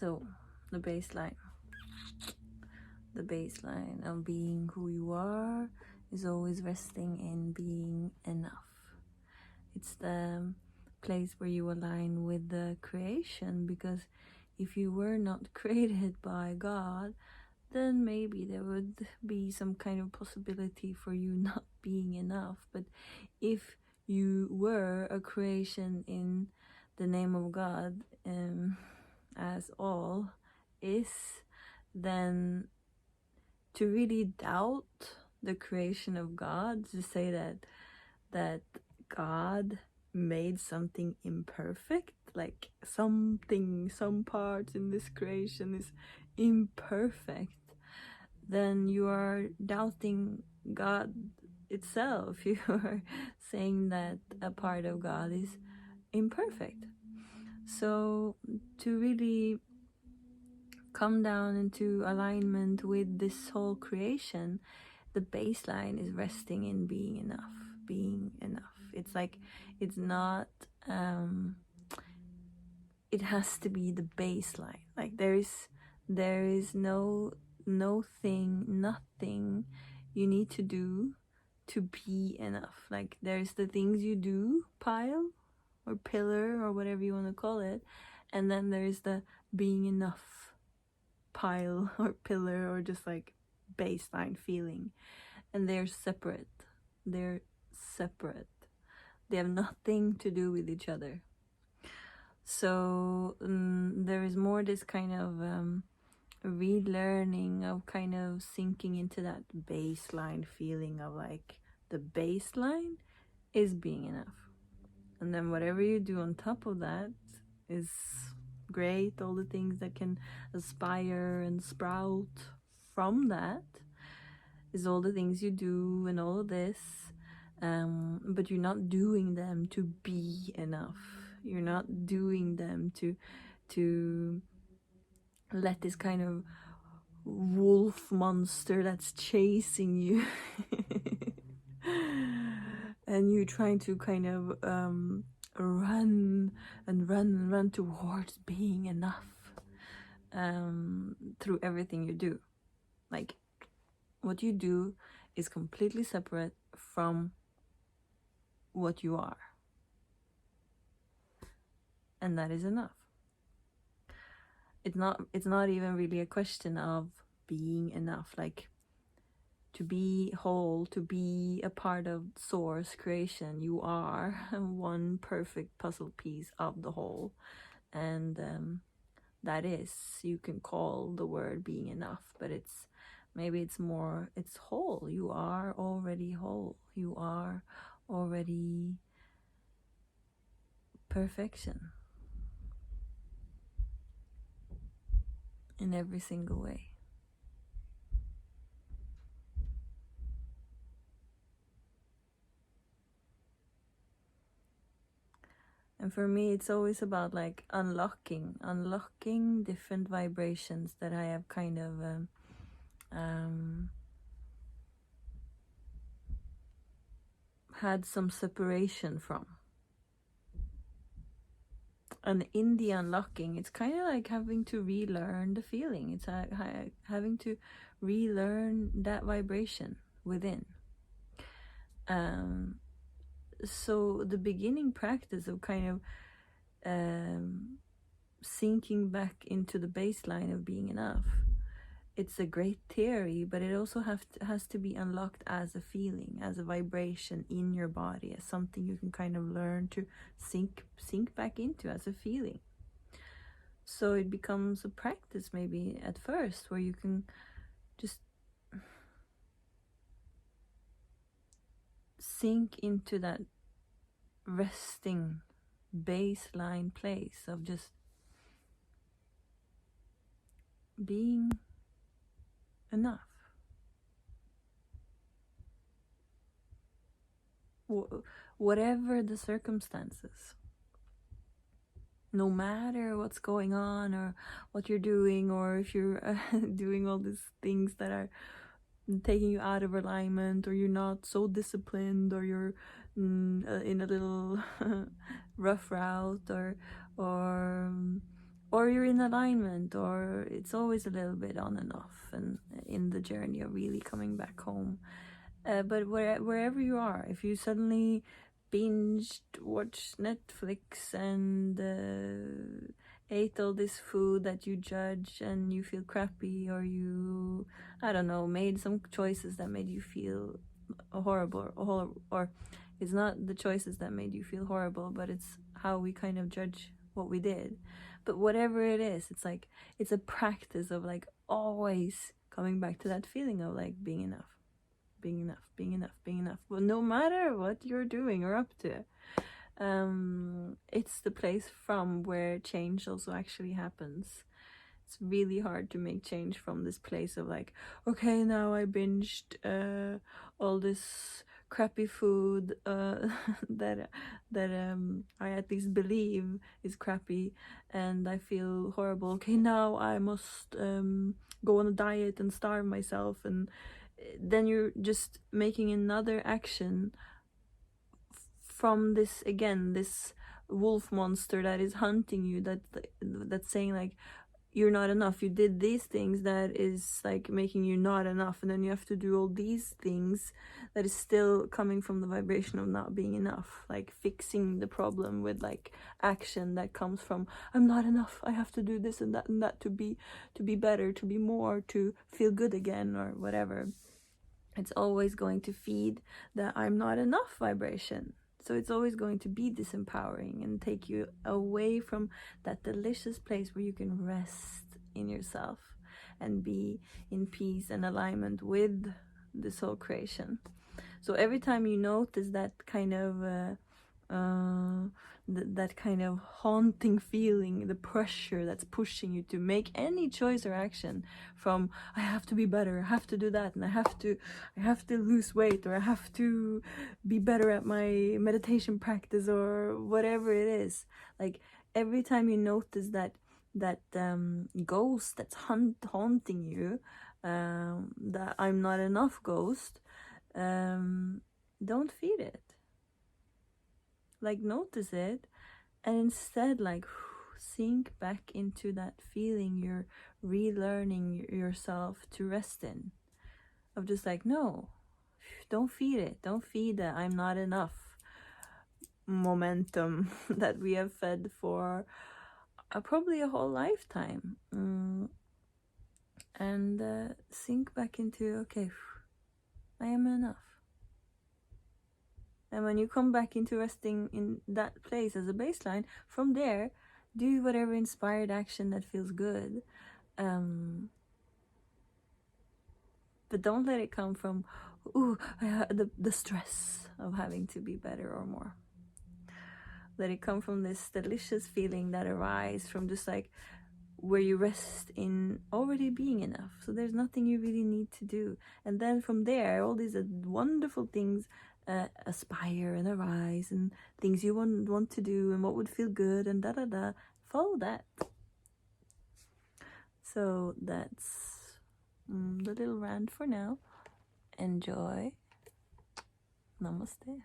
So the baseline of being who you are is always resting in being enough. It's the place where you align with the creation, because if you were not created by God, then maybe there would be some kind of possibility for you not being enough. But if you were a creation in the name of God, as all is, then to really doubt the creation of God, to say that God made something imperfect, like some parts in this creation is imperfect, then you are doubting God itself. You are saying that a part of God is imperfect. So to really come down into alignment with this whole creation, the baseline is resting in being enough. It's like, it's not it has to be the baseline. Like there is nothing you need to do to be enough. Like there's the things you do pile or pillar or whatever you want to call it, and then there's the being enough pile or pillar, or just like baseline feeling, and they're separate. They have nothing to do with each other. So there is more this kind of relearning of kind of sinking into that baseline feeling of like, the baseline is being enough, and then whatever you do on top of that is great. All the things that can aspire and sprout from that is all the things you do and all of this, but you're not doing them to be enough. You're not doing them to let this kind of wolf monster that's chasing you and you trying to kind of run towards being enough through everything you do. Like, what you do is completely separate from what you are, and that is enough. It's not even really a question of being enough. Like, to be whole, to be a part of source creation, you are one perfect puzzle piece of the whole, and that is, you can call the word being enough, but it's whole. You are already whole. You are already perfection in every single way. And for me, it's always about like unlocking different vibrations that I have kind of had some separation from. And in the unlocking, it's kind of like having to relearn the feeling. It's having to relearn that vibration within. So the beginning practice of kind of sinking back into the baseline of being enough, it's a great theory, but it also has to be unlocked as a feeling, as a vibration in your body, as something you can kind of learn to sink back into as a feeling. So it becomes a practice maybe at first, where you can just sink into that resting baseline place of just being enough. Whatever the circumstances, no matter what's going on or what you're doing, or if you're doing all these things that are taking you out of alignment, or you're not so disciplined, or you're in a little rough route, or or you're in alignment, or it's always a little bit on and off, and in the journey of really coming back home. But wherever you are, if you suddenly binged watched Netflix and ate all this food that you judge and you feel crappy, or you, I don't know, made some choices that made you feel horrible, or it's not the choices that made you feel horrible, but it's how we kind of judge what we did. But whatever it is, it's like, it's a practice of like always coming back to that feeling of like being enough, being enough, being enough, being enough. Well, no matter what you're doing or up to, it's the place from where change also actually happens. It's really hard to make change from this place of like, okay, now I binged all this crappy food that I at least believe is crappy, and I feel horrible. Okay, now I must go on a diet and starve myself, and then you're just making another action from this, again, this wolf monster that is hunting you, that's saying like, you're not enough, you did these things that is like making you not enough, and then you have to do all these things that is still coming from the vibration of not being enough, like fixing the problem with like action that comes from, I'm not enough, I have to do this and that to be better, to be more, to feel good again, or whatever. It's always going to feed the I'm not enough vibration. So it's always going to be disempowering and take you away from that delicious place where you can rest in yourself and be in peace and alignment with the soul creation. So every time you notice that kind of that kind of haunting feeling, the pressure that's pushing you to make any choice or action, from I have to be better, I have to do that, and I have to lose weight, or I have to be better at my meditation practice, or whatever it is. Like every time you notice that ghost that's haunting you, that I'm not enough ghost, don't feed it. Like notice it, and instead like sink back into that feeling you're relearning yourself to rest in, of just like, no, don't feed it, don't feed the I'm not enough momentum that we have fed for probably a whole lifetime. And sink back into, okay, I am enough. And when you come back into resting in that place as a baseline, from there, do whatever inspired action that feels good. But don't let it come from, the stress of having to be better or more. Let it come from this delicious feeling that arises from just like where you rest in already being enough. So there's nothing you really need to do. And then from there, all these wonderful things aspire and arise, and things you want to do, and what would feel good, and follow that. So that's the little rant for now. Enjoy. Namaste.